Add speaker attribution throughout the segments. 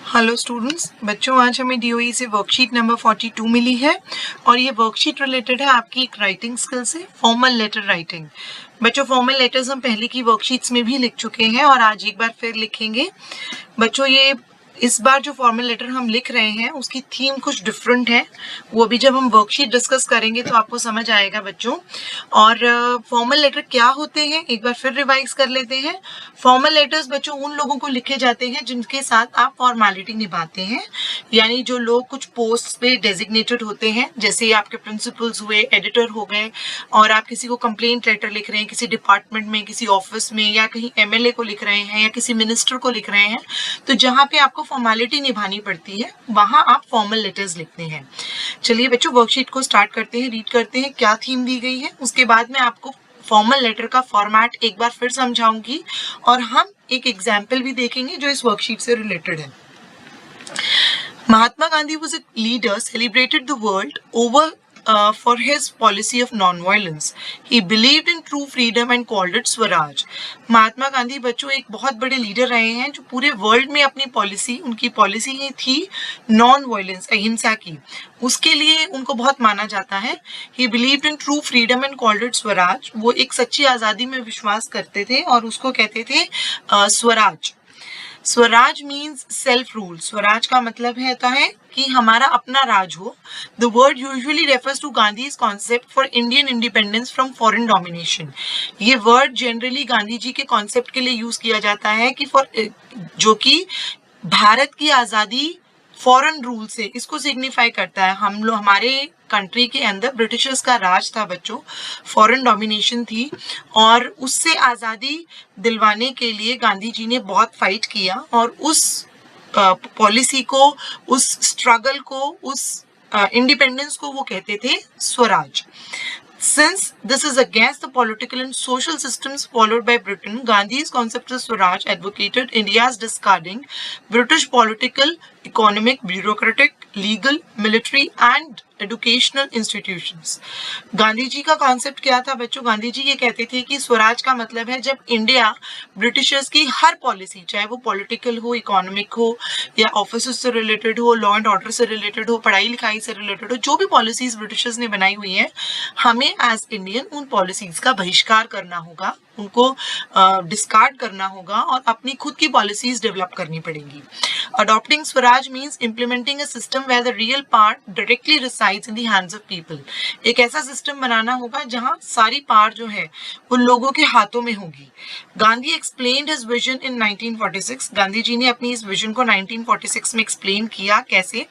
Speaker 1: Hello students, बच्चों आज हमें डीओई से वर्कशीट नंबर 42 मिली है और ये वर्कशीट रिलेटेड है आपकी एक राइटिंग स्किल से, फॉर्मल लेटर राइटिंग। बच्चों फॉर्मल लेटर्स हम पहले की वर्कशीट्स में भी लिख चुके हैं और आज एक बार फिर लिखेंगे। बच्चों ये इस बार जो फॉर्मल लेटर हम लिख रहे हैं उसकी थीम कुछ डिफरेंट है, वो भी जब हम वर्कशीट डिस्कस करेंगे तो आपको समझ आएगा बच्चों। और फॉर्मल लेटर क्या होते हैं एक बार फिर रिवाइज कर लेते हैं। फॉर्मल लेटर्स बच्चों उन लोगों को लिखे जाते हैं जिनके साथ आप फॉर्मेलिटी निभाते हैं, यानी जो लोग कुछ पोस्ट पे डेजिग्नेटेड होते हैं, जैसे आपके प्रिंसिपल्स हुए, एडिटर हो गए, और आप किसी को कंप्लेंट लेटर लिख रहे हैं किसी डिपार्टमेंट में, किसी ऑफिस में, या कहीं एमएलए को लिख रहे हैं या किसी मिनिस्टर को लिख रहे हैं, तो जहाँ पे आपको फॉर्मेलिटी निभानी पड़ती है वहां आप फॉर्मल लेटर्स लिखते हैं। चलिए बच्चों वर्कशीट को स्टार्ट करते हैं, रीड करते हैं क्या थीम दी गई है, उसके बाद मैं आपको फॉर्मल लेटर का फॉर्मेट एक बार फिर समझाऊंगी और हम एक एग्जाम्पल भी देखेंगे जो इस वर्कशीट से रिलेटेड है। Mahatma Gandhi was a leader celebrated the world over for his policy of non-violence. He believed in true freedom and called it Swaraj. Mahatma Gandhi बच्चों एक बहुत बड़े लीडर रहे हैं जो पूरे वर्ल्ड में अपनी पॉलिसी, उनकी पॉलिसी ये थी नॉन वायलेंस, अहिंसा की, उसके लिए उनको बहुत माना जाता है। He believed in true freedom and called it Swaraj. वो एक सच्ची आज़ादी में विश्वास करते थे और उसको कहते थे Swaraj. Swaraj means self rule. Swaraj का मतलब होता है कि हमारा अपना राज हो। The word usually refers to Gandhi's concept for Indian independence from foreign domination. ये वर्ड जनरली गांधी जी के कॉन्सेप्ट के लिए यूज किया जाता है कि जो कि भारत की आजादी फॉरेन रूल से, इसको सिग्निफाई करता है। हम लोग, हमारे कंट्री के अंदर ब्रिटिशर्स का राज था बच्चों, फॉरेन डोमिनेशन थी, और उससे आज़ादी दिलवाने के लिए गांधी जी ने बहुत फाइट किया और उस पॉलिसी को, उस स्ट्रगल को, उस इंडिपेंडेंस को वो कहते थे Swaraj. Since this is against the political and social systems followed by Britain, Gandhi's concept of Swaraj advocated India's discarding British political, economic, bureaucratic, legal, military and educational institutions. Gandhi ji का concept क्या था बच्चों? गांधी जी ये कहते थे कि स्वराज का मतलब है जब इंडिया ब्रिटिशर्स की हर पॉलिसी, चाहे वो पॉलिटिकल हो, इकोनॉमिक हो, या ऑफिस से रिलेटेड हो, लॉ एंड ऑर्डर से रिलेटेड हो, पढ़ाई लिखाई से रिलेटेड हो, जो भी पॉलिसीज ब्रिटिशर्स ने बनाई हुई है, हमें एज इंडियन उन पॉलिसीज का बहिष्कार करना होगा, उनको डिस्कार्ड करना होगा और अपनी खुद की पॉलिसीज डेवलप करनी पड़ेगी। Adopting Swaraj means implementing a system where the real power directly resides in the hands of people. एक ऐसा सिस्टम बनाना होगा जहां सारी पावर जो है उन लोगों के हाथों में होगी। Gandhi explained his vision in 1946. Gandhi ji ने अपनी इस विजन को 1946 में एक्सप्लेन किया। कैसे?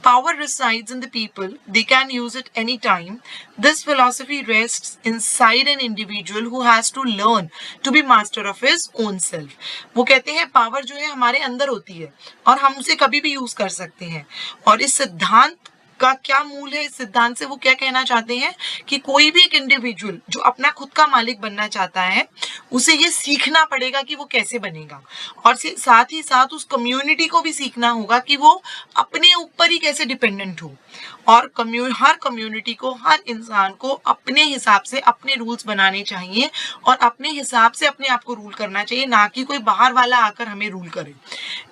Speaker 1: Power resides in the people. They can use it any time. This philosophy rests inside an individual who has to learn to be master of his own self. वो कहते हैं पावर जो है हमारे अंदर होती है और हम उसे कभी भी यूज कर सकते हैं। और इस सिद्धांत का क्या मूल है? इस सिद्धांत से वो क्या कहना चाहते हैं कि कोई भी एक इंडिविजुअल जो अपना खुद का मालिक बनना चाहता है उसे ये सीखना पड़ेगा कि वो कैसे बनेगा, और साथ ही साथ उस कम्युनिटी को भी सीखना होगा कि वो अपने ऊपर ही कैसे डिपेंडेंट हो, और हर कम्युनिटी को, हर इंसान को अपने हिसाब से अपने रूल्स बनाने चाहिए और अपने हिसाब से अपने आप को रूल करना चाहिए, ना कि कोई बाहर वाला आकर हमें रूल करे।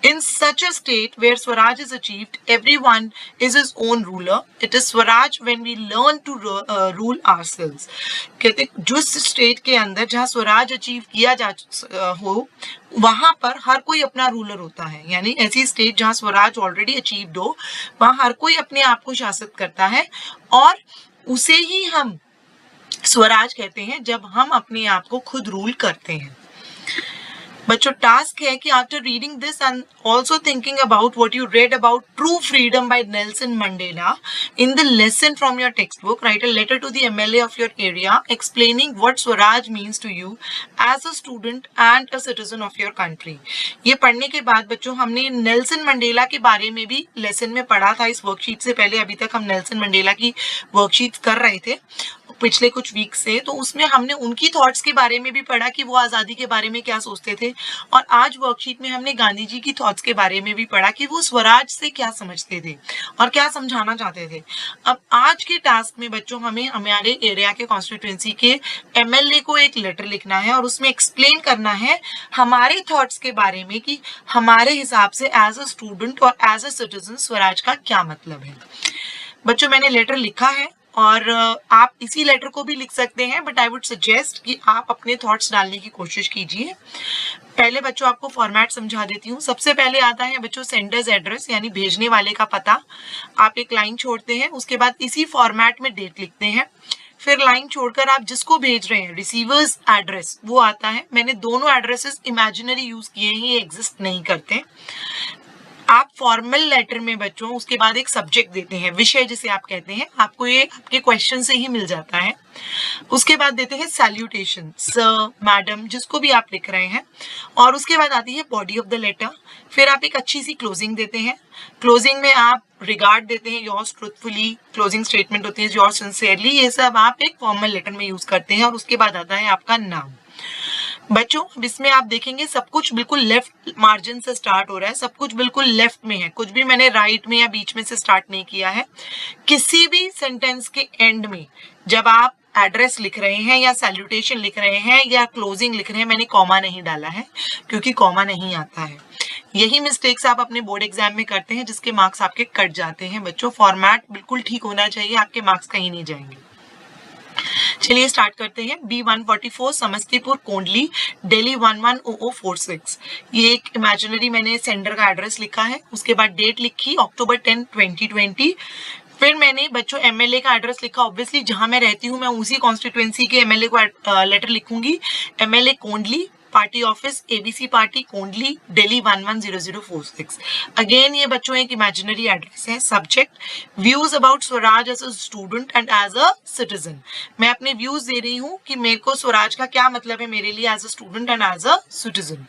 Speaker 1: In such a state where Swaraj is achieved, everyone is his own ruler. It is Swaraj when we learn to rule ourselves. कहते जो स्टेट के अंदर जहाँ स्वराज अचीव किया जा हो वहां पर हर कोई अपना रूलर होता है, यानी ऐसी स्टेट जहाँ स्वराज ऑलरेडी अचीव्ड हो वहां हर कोई अपने आप को शासित करता है और उसे ही हम स्वराज कहते हैं जब हम अपने आप को खुद रूल करते हैं। बच्चों टास्क है कि after reading this and also thinking about what you read about true freedom by Nelson Mandela in the lesson from your textbook, write a letter to the MLA of your area explaining what Swaraj means to you as a student and a citizen of your country. ये पढ़ने के बाद बच्चों हमने Nelson Mandela के बारे में भी लेसन में पढ़ा था इस वर्कशीट से पहले। अभी तक हम नेल्सन मंडेला की वर्कशीट कर रहे थे। पिछले कुछ वीक से, तो उसमें हमने उनकी थॉट्स के बारे में भी पढ़ा कि वो आज़ादी के बारे में क्या सोचते थे, और आज वर्कशीट में हमने गांधी जी की थॉट्स के बारे में भी पढ़ा कि वो स्वराज से क्या समझते थे और क्या समझाना चाहते थे। अब आज के टास्क में बच्चों हमें हमारे एरिया के कॉन्स्टिट्यूएंसी के एमएलए को एक लेटर लिखना है और उसमें एक्सप्लेन करना है हमारे थॉट्स के बारे में कि हमारे हिसाब से एज अ स्टूडेंट और एज अ सिटीजन स्वराज का क्या मतलब है। बच्चों मैंने लेटर लिखा है और आप इसी लेटर को भी लिख सकते हैं, बट आई वुड सजेस्ट कि आप अपने थॉट्स डालने की कोशिश कीजिए। पहले बच्चों आपको फॉर्मेट समझा देती हूँ। सबसे पहले आता है बच्चों सेंडर्स एड्रेस, यानी भेजने वाले का पता। आप एक लाइन छोड़ते हैं, उसके बाद इसी फॉर्मेट में डेट लिखते हैं, फिर लाइन छोड़कर आप जिसको भेज रहे हैं रिसीवर्स एड्रेस वो आता है। मैंने दोनों एड्रेसेस इमेजिनरी यूज किए हैं, ये एग्जिस्ट नहीं करते। आप फॉर्मल लेटर में बच्चों उसके बाद एक सब्जेक्ट देते हैं, विषय जिसे आप कहते हैं, आपको ये आपके क्वेश्चन से ही मिल जाता है। उसके बाद देते हैं सैल्यूटेशन, सर, मैडम, जिसको भी आप लिख रहे हैं, और उसके बाद आती है बॉडी ऑफ द लेटर। फिर आप एक अच्छी सी क्लोजिंग देते हैं। क्लोजिंग में आप रिगार्ड देते हैं, योर्स ट्रूथफुली, क्लोजिंग स्टेटमेंट होती है योर्स सिंसियरली, ये सब आप एक फॉर्मल लेटर में यूज करते हैं। और उसके बाद आता है आपका नाम। बच्चों इसमें आप देखेंगे सब कुछ बिल्कुल लेफ्ट मार्जिन से स्टार्ट हो रहा है, सब कुछ बिल्कुल लेफ्ट में है, कुछ भी मैंने राइट में या बीच में से स्टार्ट नहीं किया है। किसी भी सेंटेंस के एंड में जब आप एड्रेस लिख रहे हैं या सैल्यूटेशन लिख रहे हैं या क्लोजिंग लिख रहे हैं, मैंने कॉमा नहीं डाला है क्योंकि कॉमा नहीं आता है। यही मिस्टेक्स आप अपने बोर्ड एग्जाम में करते हैं जिसके मार्क्स आपके कट जाते हैं। बच्चों फॉर्मेट बिल्कुल ठीक होना चाहिए, आपके मार्क्स कहीं नहीं जाएंगे। चलिए स्टार्ट करते हैं। B144 समस्तीपुर कोंडली दिल्ली 110046। ये एक इमेजिनरी मैंने सेंडर का एड्रेस लिखा है, उसके बाद डेट लिखी अक्टूबर 10, 2020। फिर मैंने बच्चों एमएलए का एड्रेस लिखा, ऑब्वियसली जहां मैं रहती हूँ मैं उसी कॉन्स्टिट्यूएंसी के एमएलए को लेटर लिखूंगी। MLA Kondli, party office ABC party Kondli Delhi 110046। Again ये बच्चों एक इमेजिनरी एड्रेस है। Subject views about Swaraj as a student and as a citizen. मैं अपने व्यूज दे रही हूँ कि मेरे को स्वराज का क्या मतलब है मेरे लिए as a student and as a citizen.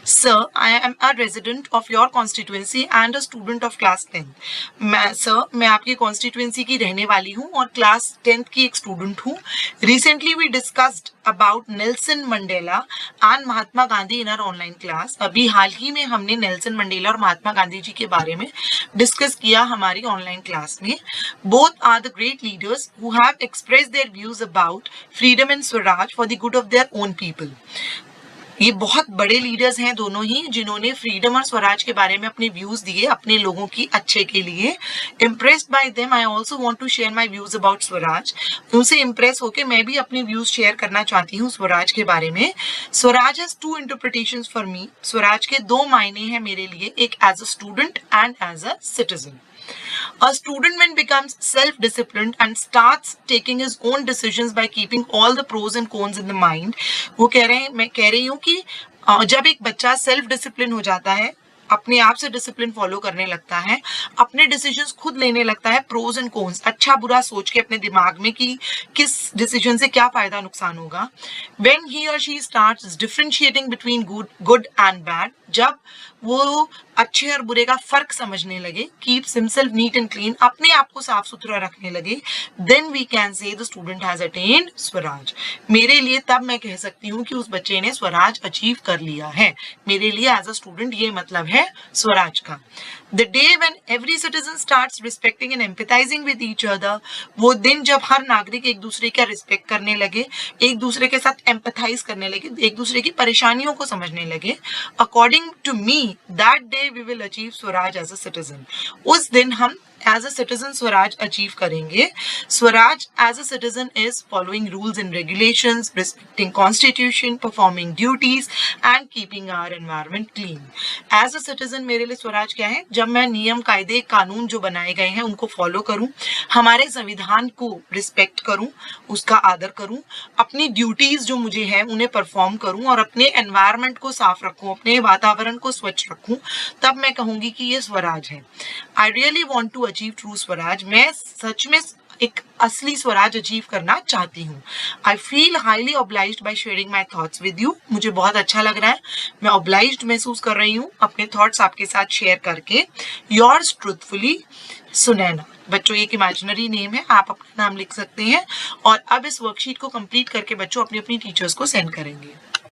Speaker 1: Sir I am a resident of your constituency and a student of class 10। Sir मैं आपकी कॉन्स्टिट्यूएंसी की रहने वाली हूँ और क्लास 10th की एक स्टूडेंट हूँ। Recently we discussed about Nelson Mandela and Mahatma Gandhi in our online class. अभी हाल ही में हमने नेल्सन मंडेला और महात्मा गांधी जी के बारे में डिस्कस किया हमारी ऑनलाइन क्लास में। Both are the great leaders who have expressed their views about freedom and Swaraj for the good of their own people. ये बहुत बड़े लीडर्स हैं दोनों ही, जिन्होंने फ्रीडम और स्वराज के बारे में अपने व्यूज दिए अपने लोगों की अच्छे के लिए। Impressed by them I also want to share my views about Swaraj. उनसे इम्प्रेस होकर मैं भी अपने व्यूज शेयर करना चाहती हूँ स्वराज के बारे में। Swaraj has two interpretations for me. Swaraj के दो मायने हैं मेरे लिए, एक as a student and as a citizen. A student when becomes self-disciplined and starts taking his own decisions by keeping all the pros and cons in the mind। वो कह रहे हैं, मैं कह रही हूँ कि जब एक बच्चा सेल्फ डिसिप्लिन हो जाता है, अपने आप से डिसिप्लिन फॉलो करने लगता है, अपने डिसीजंस खुद लेने लगता है, प्रोज एंड कॉन्स अच्छा बुरा सोच के अपने दिमाग में कि किस डिसीजन से क्या फायदा नुकसान होगा। व्हेन ही और she starts differentiating between good and bad, जब वो अच्छे और बुरे का फर्क समझने लगे, keeps himself neat and clean, अपने आप को साफ सुथरा रखने लगे, then we can say the student has attained Swaraj. मेरे लिए तब मैं कह सकती हूँ कि उस बच्चे ने स्वराज अचीव कर लिया है। मेरे लिए एज अ स्टूडेंट ये मतलब है स्वराज का। The day when every citizen starts respecting and empathising with each other, वो दिन जब हर नागरिक एक दूसरे का रिस्पेक्ट करने लगे, एक दूसरे के साथ एम्पैथाइज करने लगे, एक दूसरे की परेशानियों को समझने लगे, according to me that day we will achieve Swaraj as a citizen. उस दिन हम as a citizen Swaraj achieve करेंगे। Swaraj as a citizen is following rules and regulations, respecting constitution, performing duties and keeping our environment clean. As a citizen मेरे लिए स्वराज क्या है? जब मैं नियम कायदे कानून जो बनाए गए हैं उनको फॉलो करूं, हमारे संविधान को रिस्पेक्ट करूं, उसका आदर करूं, अपनी ड्यूटीज जो मुझे है उन्हें परफॉर्म करूं और अपने एनवायरनमेंट को साफ रखूं, अपने वातावरण को स्वच्छ रखूं, तब मैं कहूंगी कि ये स्वराज है। I really want to achieve true Swaraj. मैं सच में एक असली स्वराज अचीव करना चाहती हूँ। I feel highly obliged by sharing my thoughts with you. मुझे बहुत अच्छा लग रहा है, मैं ऑब्लाइज्ड महसूस कर रही हूँ अपने थॉट्स आपके साथ शेयर करके। Yours truthfully Sunaina. बच्चों एक इमेजिनरी नेम है, आप अपना नाम लिख सकते हैं। और अब इस वर्कशीट को कंप्लीट करके बच्चों अपनी अपनी टीचर्स को सेंड करेंगे।